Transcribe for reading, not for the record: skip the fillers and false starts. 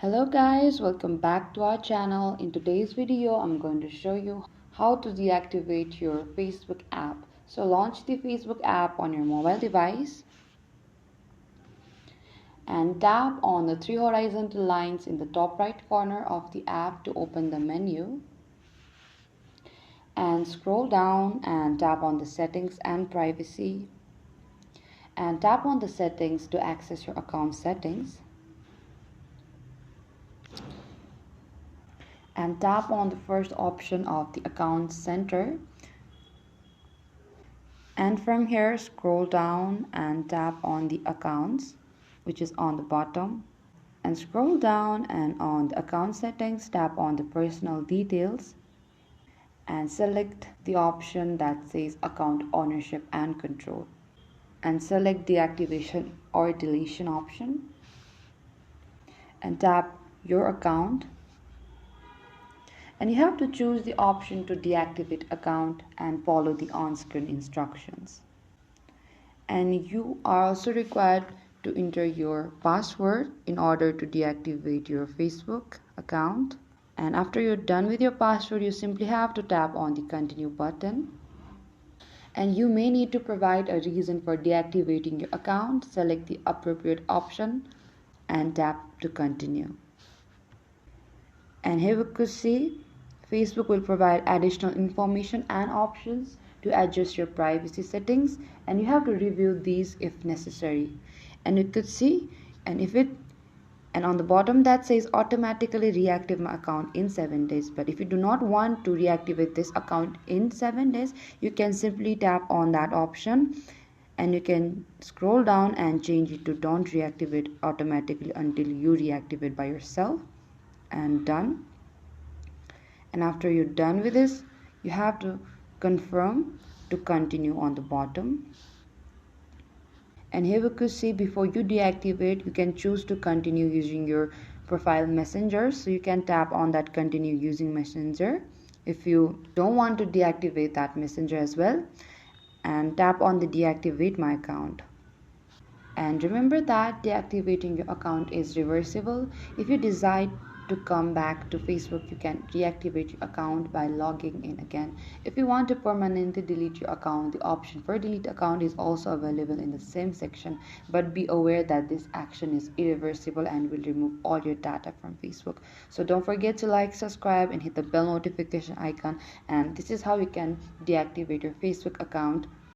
Hello guys, welcome back to our channel. In today's video, I'm going to show you how to deactivate your Facebook app. So launch the Facebook app on your mobile device and tap on the three horizontal lines in the top right corner of the app to open the menu. And scroll down and tap on the settings and privacy. And tap on the settings to access your account settings. And tap on the first option of the account center, and from here scroll down and tap on the accounts, which is on the bottom, and scroll down, and on the account settings tap on the personal details and select the option that says account ownership and control, and select deactivation or deletion option and tap your account. And you have to choose the option to deactivate account and follow the on-screen instructions. And you are also required to enter your password in order to deactivate your Facebook account. And after you're done with your password, you simply have to tap on the continue button. And you may need to provide a reason for deactivating your account. Select the appropriate option and tap to continue. And here we could see Facebook will provide additional information and options to adjust your privacy settings, and you have to review these if necessary. And you could see, and on the bottom that says automatically reactivate my account in 7 days. But if you do not want to reactivate this account in 7 days, you can simply tap on that option and you can scroll down and change it to don't reactivate automatically until you reactivate by yourself, and done. And after you're done with this, you have to confirm to continue on the bottom. And here we could see before you deactivate, you can choose to continue using your profile messenger. So you can tap on that continue using messenger if you don't want to deactivate that messenger as well, and tap on the deactivate my account. And remember that deactivating your account is reversible. If you decide to come back to Facebook, you can reactivate your account by logging in again. If you want to permanently delete your account, the option for delete account is also available in the same section. But be aware that this action is irreversible and will remove all your data from Facebook. So don't forget to like, subscribe, and hit the bell notification icon. And this is how you can deactivate your Facebook account